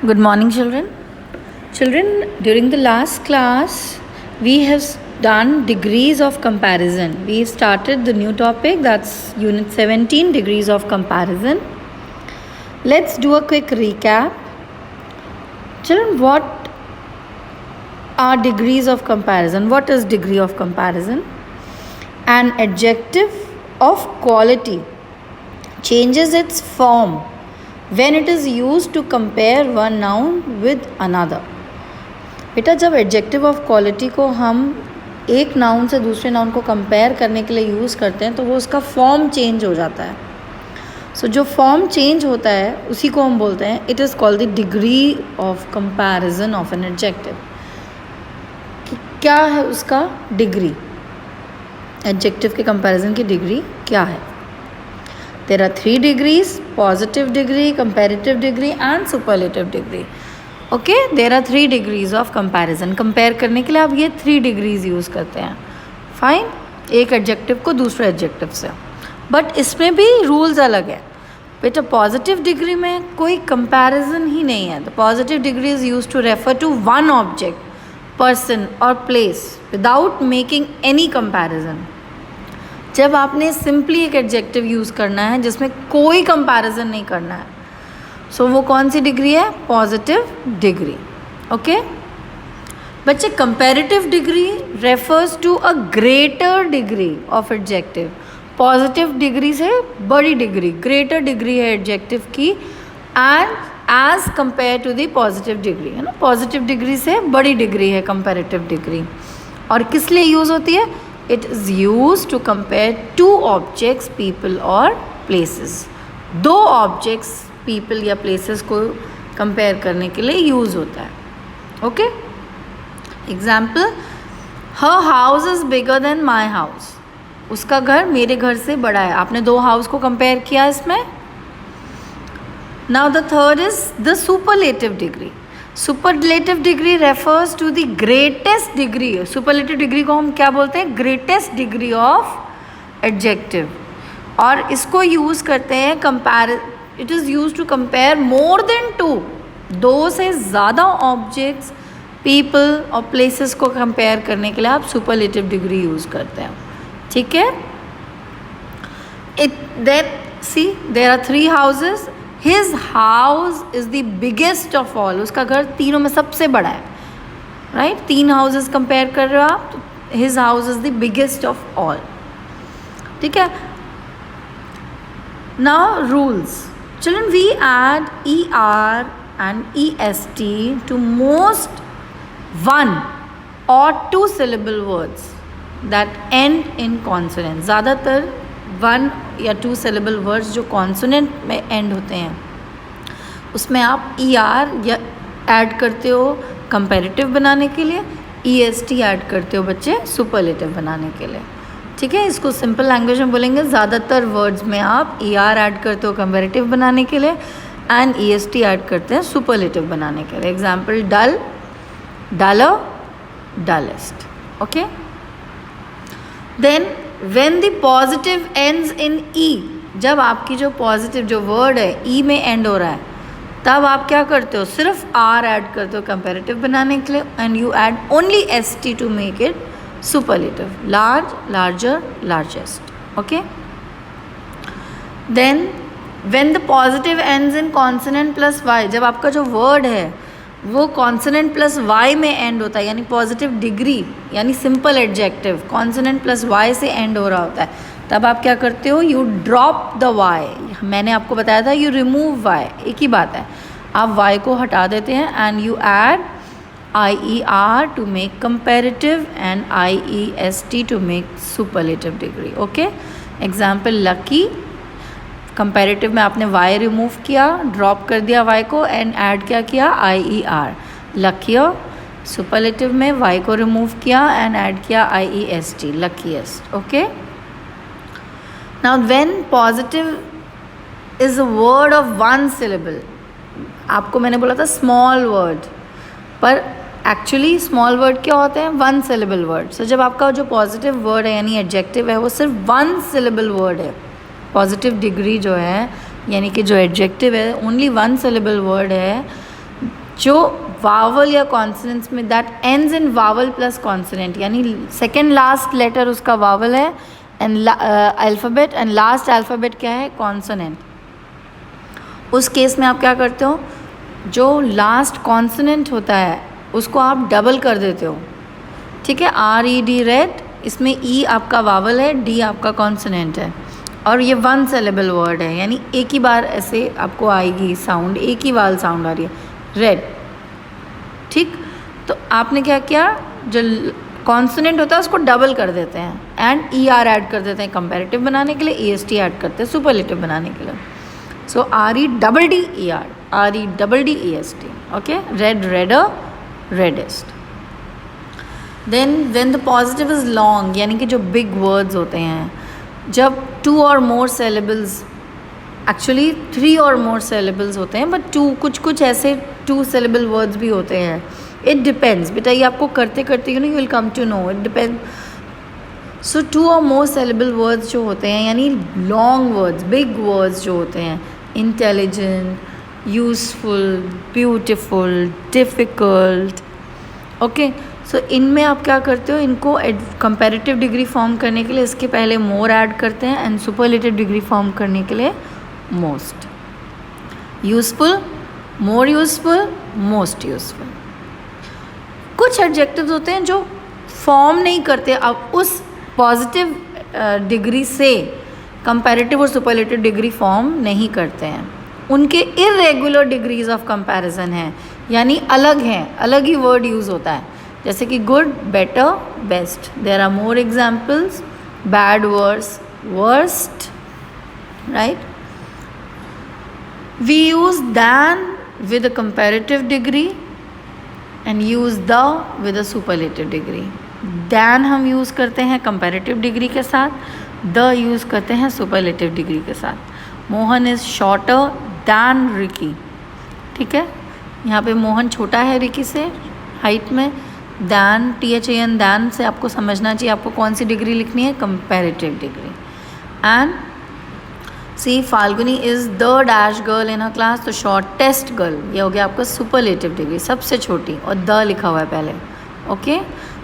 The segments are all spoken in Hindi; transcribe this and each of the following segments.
Good morning, children. Children, during the last class, we have done degrees of comparison. We started the new topic, that's Unit 17, degrees of comparison. Let's do a quick recap. Children, what are degrees of comparison? What is degree of comparison? An adjective of quality changes its form when it is used to compare one noun with another. बेटा जब एडजेक्टिव ऑफ क्वालिटी को हम एक नाउन से दूसरे नाउन को कंपेयर करने के लिए यूज़ करते हैं तो वो उसका फॉर्म चेंज हो जाता है. सो जो फॉर्म चेंज होता है उसी को हम बोलते हैं it is called the degree of comparison of an adjective. क्या है उसका डिग्री, एडजेक्टिव के कंपैरिजन की डिग्री क्या है? There are 3 degrees: positive degree, comparative degree and superlative degree. Okay, there are 3 degrees of comparison. Compare करने के लिए आप ये 3 degrees यूज़ करते हैं. Fine, एक adjective को दूसरे adjective से. But इसमें भी rules अलग है. बेटा positive degree में कोई comparison ही नहीं है. The positive degree is used to refer to one object, person or place without making any comparison. जब आपने सिंपली एक एडजेक्टिव यूज़ करना है जिसमें कोई कंपैरिजन नहीं करना है, सो वो कौन सी डिग्री है? Positive degree. ओके बच्चे, comparative degree refers to a greater degree of adjective. Positive degree से बड़ी डिग्री, ग्रेटर डिग्री है एडजेक्टिव की and as compare to the positive degree, है ना. पॉजिटिव डिग्री से बड़ी डिग्री है कंपैरेटिव डिग्री. और किस लिए यूज़ होती है? It is used to compare two objects, people or places. 2 objects, people या places को compare करने के लिए use होता है. Okay? Example, her house is bigger than my house. उसका घर मेरे घर से बड़ा है. आपने 2 house को compare किया इसमें. Now the third is the superlative degree. Superlative degree refers to the greatest degree. Superlative degree को हम क्या बोलते हैं? Greatest degree of adjective. और इसको यूज़ करते हैं it is use to compare more than 2 से ज़्यादा ऑब्जेक्ट्स, पीपल और प्लेसेस को कंपेयर करने के लिए आप सुपरलेटिव डिग्री यूज़ करते हैं. ठीक है. There are 3 houses. His house is the biggest of all. उसका घर तीनों में सबसे बड़ा है. राइट 3 हाउसेस कंपेयर कर रहे हो आप. His house is the biggest of all. ठीक है. Now rules. Children, we add ER and EST to most 1 or 2 syllable words that end in consonant. ज़्यादातर 1 या 2 syllable words जो कॉन्सोनेंट में एंड होते हैं उसमें आप ER या ऐड करते हो कंपैरेटिव बनाने के लिए, EST ऐड करते हो बच्चे सुपरलेटिव बनाने के लिए. ठीक है. इसको सिंपल लैंग्वेज में बोलेंगे, ज़्यादातर वर्ड्स में आप ER ऐड करते हो कंपैरेटिव बनाने के लिए एंड EST ऐड करते हैं सुपरलेटिव बनाने के लिए. Example, dull, duller, dullest. Okay. Then when the positive ends in E, जब आपकी जो पॉजिटिव जो वर्ड है E में एंड हो रहा है तब आप क्या करते हो? सिर्फ R ऐड करते हो कंपैरेटिव बनाने के लिए and you add only ST to make it superlative. Large, larger, largest. Okay. Then when the positive ends in consonant plus Y, जब आपका जो वर्ड है वो कॉन्सोनेंट प्लस वाई में एंड होता है, यानी पॉजिटिव डिग्री यानी simple adjective consonant plus Y से एंड हो रहा होता है, तब आप क्या करते हो? You drop the Y. मैंने आपको बताया था यू रिमूव वाई, एक ही बात है. आप वाई को हटा देते हैं and you add IER to make comparative and IEST to make superlative degree. Okay. Example, lucky. Comparative में आपने वाई रिमूव किया, ड्रॉप कर दिया वाई को एंड ऐड क्या किया? IER. लकियर. सुपरलेटिव में वाई को रिमूव किया एंड ऐड किया IEST, luckiest. Okay. Now when positive is a word of 1 syllable, आपको मैंने बोला था स्मॉल वर्ड, पर एक्चुअली स्मॉल वर्ड क्या होते हैं? 1 syllable वर्ड. सो जब आपका जो पॉजिटिव वर्ड है यानी एडजेक्टिव है वो सिर्फ 1 syllable वर्ड है, पॉजिटिव डिग्री जो है यानी कि जो एडजेक्टिव है ओनली 1 syllable वर्ड है, जो वावल या कॉन्सोनेंट्स में that ends in vowel plus consonant, यानी सेकेंड लास्ट लेटर उसका वावल है and alphabet, and last alphabet क्या है, कॉन्सोनेंट। उस केस में आप क्या करते हो, जो लास्ट कॉन्सोनेंट होता है उसको आप डबल कर देते हो, ठीक है। RED रेड, इसमें E आपका वावल है, D आपका कॉन्सोनेंट है, और ये 1 syllable वर्ड है, यानी एक ही बार ऐसे आपको आएगी साउंड, एक ही वाल साउंड आ रही है, रेड, ठीक। तो आपने क्या किया, जो कॉन्सोनेंट होता है उसको डबल कर देते हैं एंड ER ऐड कर देते हैं कंपैरेटिव बनाने के लिए, EST ऐड करते हैं सुपरलेटिव बनाने के लिए। So REDD ER, REDD EST, okay. Red, redder, reddest. Then when the positive is long, यानी कि जो बिग वर्ड्स होते हैं, जब 2 और मोर syllables, एक्चुअली 3 और मोर syllables होते हैं, बट 2 कुछ ऐसे 2 syllable वर्ड्स भी होते हैं। इट डिपेंड्स बेटा, ये आपको करते करते you will come to know, it depend. So 2 और मोर syllable वर्ड्स जो होते हैं, यानी लॉन्ग वर्ड्स, बिग वर्ड्स जो होते हैं, intelligent, useful, beautiful, difficult, okay. So इनमें आप क्या करते हो, इनको कंपैरेटिव डिग्री फॉर्म करने के लिए इसके पहले मोर ऐड करते हैं एंड सुपरलेटिव डिग्री फॉर्म करने के लिए most. Useful, more useful, most useful. कुछ एडजेक्टिव्स होते हैं जो फॉर्म नहीं करते, अब उस पॉजिटिव डिग्री से कंपैरेटिव और सुपरलेटिव डिग्री फॉर्म नहीं करते हैं, उनके इरेगुलर डिग्रीज ऑफ कंपैरिजन हैं, यानी अलग हैं, अलग ही वर्ड यूज़ होता है, जैसे कि good, better, best. There are more examples, bad, worse, worst, right. We use than with a comparative degree and use the with a superlative degree. Than हम यूज़ करते हैं कंपैरेटिव डिग्री के साथ, द यूज़ करते हैं सुपरलेटिव डिग्री के साथ। Mohan is shorter than Ricky, ठीक है। यहाँ पे मोहन छोटा है रिकी से हाइट में। दैन, THAN, दैन से आपको समझना चाहिए आपको कौन सी डिग्री लिखनी है, comparative degree. And see Falguni is the dash girl in a class, तो शॉर्टेस्ट गर्ल, ये हो गया आपका सुपरलेटिव डिग्री, सबसे छोटी, और द लिखा हुआ है पहले, ओके।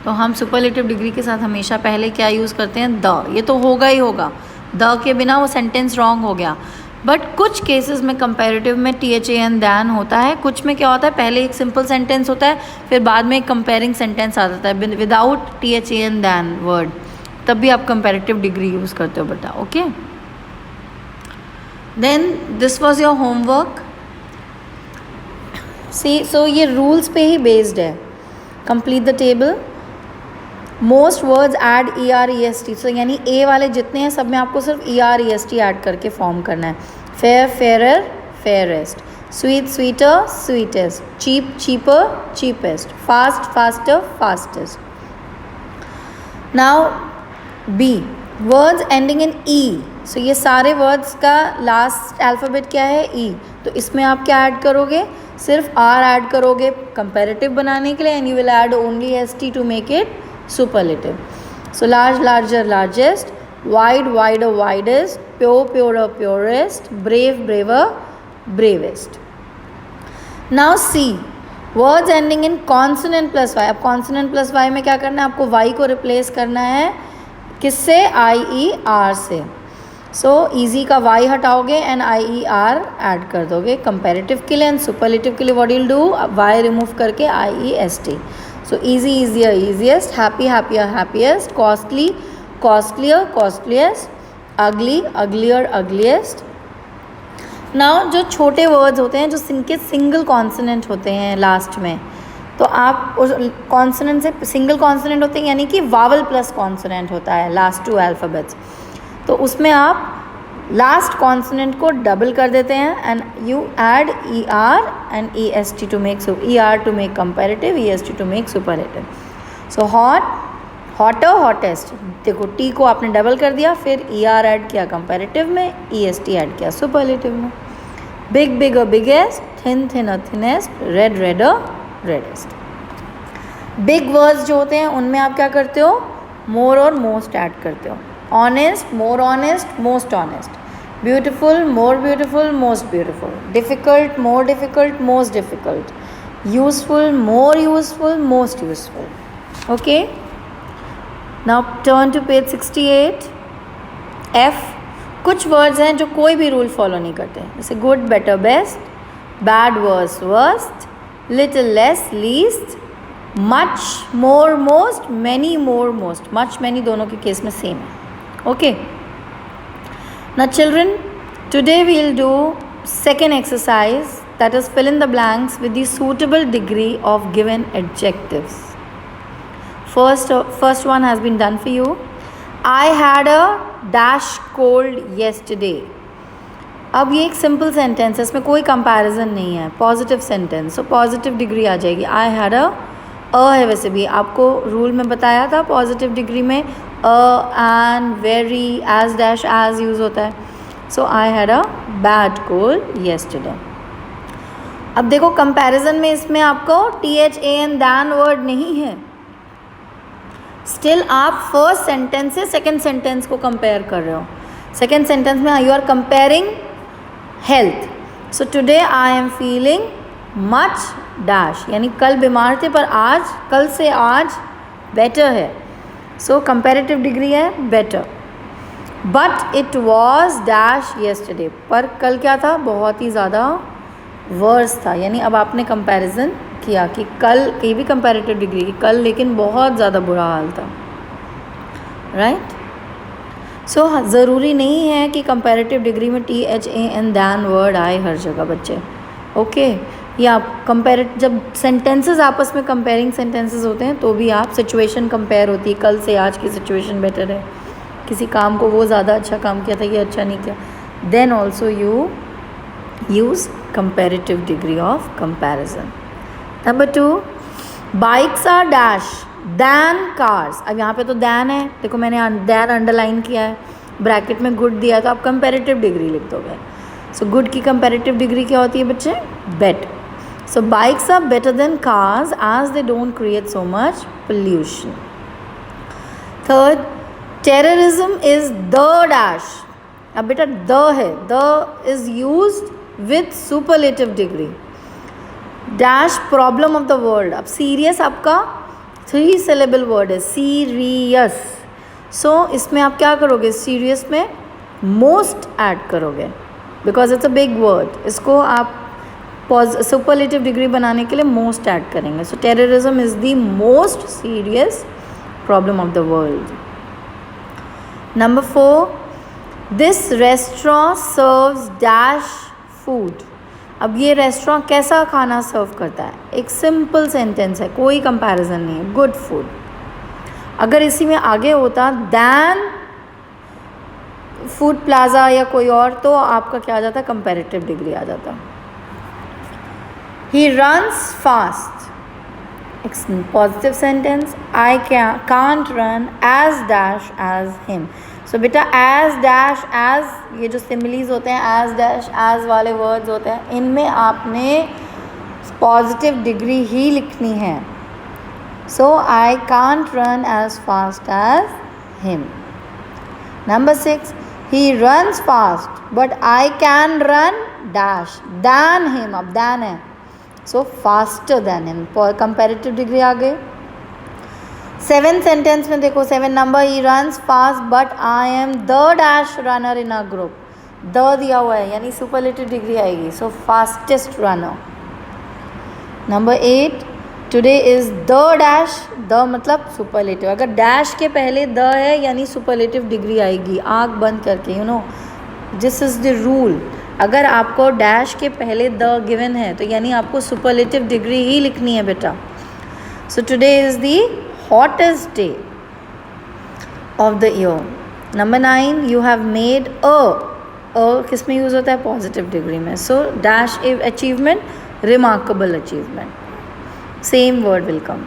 तो हम सुपरलेटिव डिग्री के साथ हमेशा पहले क्या यूज़ करते हैं, द। ये तो होगा ही होगा, द के बिना वो सेंटेंस रॉन्ग हो गया। बट कुछ केसेस में कंपैरेटिव में THAN दैन होता है, कुछ में क्या होता है, पहले एक सिंपल सेंटेंस होता है, फिर बाद में एक कंपेयरिंग सेंटेंस आ जाता है विदाउट THAN दैन वर्ड, तब भी आप कंपैरेटिव डिग्री यूज़ करते हो बेटा, okay. Then this was your homework. See, so ये रूल्स पे ही बेस्ड है। Complete the table. Most words add ER-EST, so यानी ए वाले जितने हैं सब में आपको सिर्फ ER-EST ऐड करके फॉर्म करना है। Fair, fairer, fairest. Sweet, sweeter, sweetest. Cheap, cheaper, cheapest. Fast, faster, fastest. Now B, words ending in E, so ये सारे वर्ड्स का लास्ट अल्फ़ाबेट क्या है, E, तो इसमें आप क्या ऐड करोगे, सिर्फ R ऐड करोगे कंपैरेटिव बनाने के लिए, and you will add only ST to make it superlative. So large, larger, largest. Wide, wider, widest. Pure, purer, purest. Brave, braver, bravest. Now see, words ending in consonant plus y. अब consonant plus y में क्या करना है, आपको y को रिप्लेस करना है किससे, IER से। सो easy का y हटाओगे एंड IER ऐड कर दोगे कंपैरेटिव के लिए, एंड सुपरलेटिव के लिए what you will do, y remove करके IEST। So easy, easier, easiest, happy, happier, happiest, costly, costlier, costliest, ugly, uglier, ugliest. Now जो छोटे वर्ड्स होते हैं, जो इनके सिंगल कॉन्सोनेंट होते हैं लास्ट में, तो आप उस कॉन्सोनेंट से, सिंगल कॉन्सोनेंट होते हैं यानी कि वावल प्लस कॉन्सोनेंट होता है लास्ट 2 अल्फ़ाबेट्स, तो उसमें आप लास्ट कॉन्सोनेंट को डबल कर देते हैं and you add ER and EST to make, ER to make comparative, EST to make superlative. So hot, hotter, hottest, देखो T को आपने डबल कर दिया, फिर ER ऐड किया कंपैरेटिव में, EST ऐड किया सुपरलेटिव में। Big, bigger, biggest, thin, thinner, thinnest, red, redder, reddest. Big words जो होते हैं उनमें आप क्या करते हो, मोर और मोस्ट ऐड करते हो। Honest, more honest, most honest. Beautiful, more beautiful, most beautiful. Difficult, more difficult, most difficult. useful, more useful, most useful. Okay, now turn to page 68. F. कुछ वर्ड्स हैं जो कोई भी रूल फॉलो नहीं करते, जैसे good, better, best, bad, worse, worst, little, less, least, much, more, most, many, more, most. Much, many दोनों के केस में सेम है. Okay, now children, today we'll do second exercise, that is fill in the blanks with the suitable degree of given adjectives. First one has been done for you. I had a dash cold yesterday. अब ये एक सिंपल सेंटेंस है, इसमें कोई कंपैरिजन नहीं है, positive sentence, so positive degree आ जाएगी. आई हैड अ है, वैसे भी आपको रूल में बताया था पॉजिटिव डिग्री में and, very, as, dash, as use होता है. So I had a bad cold yesterday. अब देखो कंपैरिजन में इसमें आपको THAN दैन वर्ड नहीं है. स्टिल आप फर्स्ट सेंटेंस से सेकेंड सेंटेंस को कंपेयर कर रहे हो. सेकेंड सेंटेंस में you are comparing health. So today I am feeling much dash, यानी कल बीमार थे पर आज, कल से आज बेटर है. सो कंपेरेटिव डिग्री है better. But it was dash yesterday, पर कल क्या था, बहुत ही ज़्यादा वर्स था. यानी अब आपने कंपैरिजन किया कि कल, ये भी कंपैरेटिव डिग्री की, कल लेकिन बहुत ज़्यादा बुरा हाल था. राइट. सो ज़रूरी नहीं है कि कंपैरेटिव डिग्री में THAN दैन वर्ड आए हर जगह बच्चे. ओके, या आप जब सेंटेंसेस आपस में कंपेयरिंग सेंटेंसेस होते हैं तो भी आप सिचुएशन कंपेयर होती है, कल से आज की सिचुएशन बेटर है, किसी काम को वो ज़्यादा अच्छा काम किया था, ये अच्छा नहीं किया, then also you use comparative degree of comparison. Number 2, bikes are dash than cars. अब यहाँ पे तो दैन है, देखो मैंने दैन अंडरलाइन किया है, ब्रैकेट में गुड दिया, तो आप कंपेरेटिव डिग्री लिख दोगे. सो गुड की कंपेरेटिव डिग्री क्या होती है बच्चे, better. So bikes are better than cars as they don't create so much pollution. Third, terrorism is the dash. अब बेटा द है, the is used with superlative degree. Dash problem of the world. अब सीरियस आपका 3 syllable वर्ड है, सीरियस. सो इसमें आप क्या करोगे, सीरियस में मोस्ट ऐड करोगे because it's a big word. इसको आप सुपरलेटिव डिग्री बनाने के लिए मोस्ट ऐड करेंगे. So terrorism is the most serious problem of the world. Number 4, this restaurant serves dash food. अब ये रेस्टोरेंट कैसा खाना सर्व करता है, एक सिंपल सेंटेंस है, कोई कंपैरिजन नहीं है, गुड फूड. अगर इसी में आगे होता दैन फूड प्लाजा या कोई और, तो आपका क्या आ जाता, कंपैरेटिव डिग्री आ जाता. He runs fast, positive sentence. I can't run as dash as him. So बेटा एज डैश एज, ये जो सिमिलीज होते हैं, एज डैश एज वाले वर्ड्स होते हैं, इनमें आपने पॉजिटिव डिग्री ही लिखनी है. So I can't run as fast as him. Number 6, he runs fast but I can run dash than him. अब दैन है, so faster than him, comparative degree आ गई. 7 सेंटेंस में देखो, 7 number, he runs fast but I am the dash runner in a group. The दिया हुआ है यानी सुपरलेटिव डिग्री आएगी. So fastest runner. Number 8, today is the dash. The मतलब सुपरलेटिव. अगर डैश के पहले द है यानी सुपरलेटिव डिग्री आएगी, आँख बंद करके. You know this is the rule. अगर आपको डैश के पहले द गिवन है तो यानी आपको सुपरलेटिव डिग्री ही लिखनी है बेटा. So today is the hottest day of the year. Number 9, you have made a किस में यूज़ होता है, पॉजिटिव डिग्री में. So dash achievement, remarkable achievement, same word will come.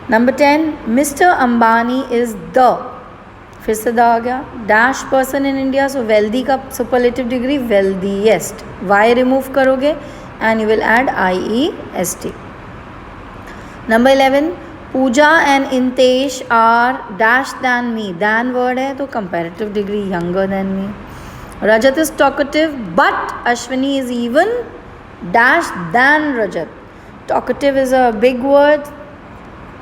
Number 10, mister Ambani is the, फिर से द आ गया. Dash person in India. So wealthy का superlative degree wealthiest. Y remove करोगे and you will add IEST. Number 11, Pooja and Intesh are dash than me. Than word है तो comparative degree younger than me. Rajat is talkative but Ashwini is even dash than Rajat. Talkative is a big word,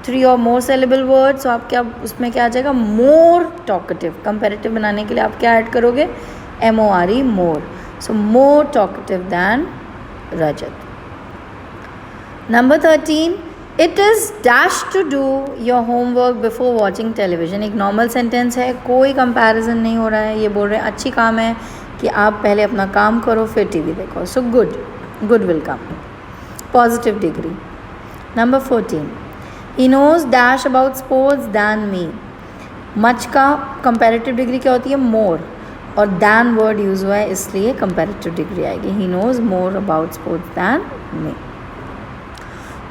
3 और मोर सेलेबल वर्ड, सो आप क्या उसमें क्या आ जाएगा, मोर टॉकेटिव. कंपेरेटिव बनाने के लिए आप क्या ऐड करोगे, MORE, more. So more talkative than Rajat. Number 13, it is dash to do your homework before watching television. एक नॉर्मल सेंटेंस है, कोई कंपैरिजन नहीं हो रहा है. ये बोल रहे हैं अच्छी काम है कि आप पहले अपना काम करो फिर टीवी देखो. So good will come. Positive degree. Number 14, he knows dash about sports than me. Much का कंपैरेटिव डिग्री क्या होती है, मोर, और दैन वर्ड यूज़ हुआ है इसलिए कंपैरेटिव डिग्री आएगी. He knows more about sports than me.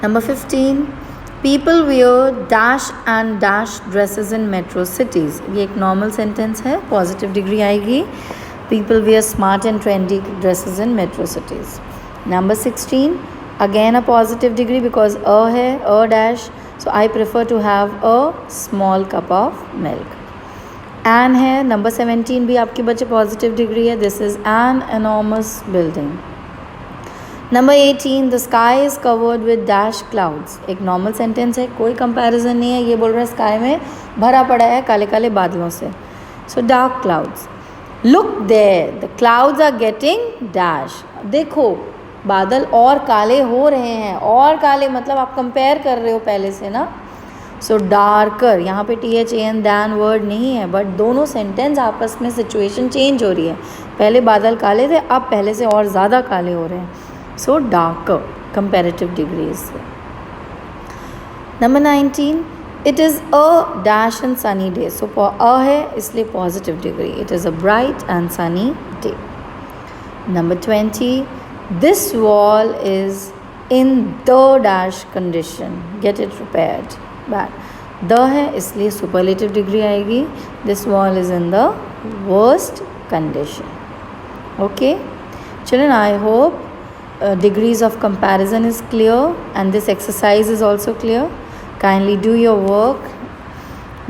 Number 15, people wear dash and dash dresses in metro cities. ये एक नॉर्मल सेंटेंस है, पॉजिटिव डिग्री आएगी. People wear smart and trendy dresses in metro cities. Number 16, again a positive degree because है, dash, so I prefer to have a small cup of milk. An है. नंबर 17 भी आपके बच्चे पॉजिटिव डिग्री है. This is an enormous building. Number 18, the sky is covered with dash clouds. एक नॉर्मल सेंटेंस है, कोई कंपैरिजन नहीं है. ये बोल रहा है स्काई में भरा पड़ा है काले काले बादलों से. So dark clouds. Look there, the clouds are getting dash. देखो बादल और काले हो रहे हैं. और काले मतलब आप कंपेयर कर रहे हो पहले से ना. सो डार्कर, यहाँ पे THAN दैन वर्ड नहीं है, बट दोनों सेंटेंस आपस में सिचुएशन चेंज हो रही है. पहले बादल काले थे, अब पहले से और ज़्यादा काले हो रहे हैं. So darker, comparative degrees. Number 19, it is a dash and sunny day. So है इसलिए positive degree. It is a bright and sunny day. Number 20, this wall is in the dash condition, get it repaired. Bad. The है इसलिए सुपरलेटिव डिग्री आएगी. This wall is in the worst condition. Okay children, I hope degrees of comparison is clear and this exercise is also clear. Kindly do your work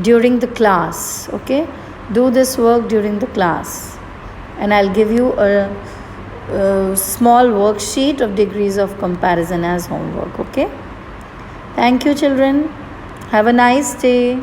during the class. Okay, do this work during the class and I'll give you a small worksheet of degrees of comparison as homework. Okay, thank you children, have a nice day.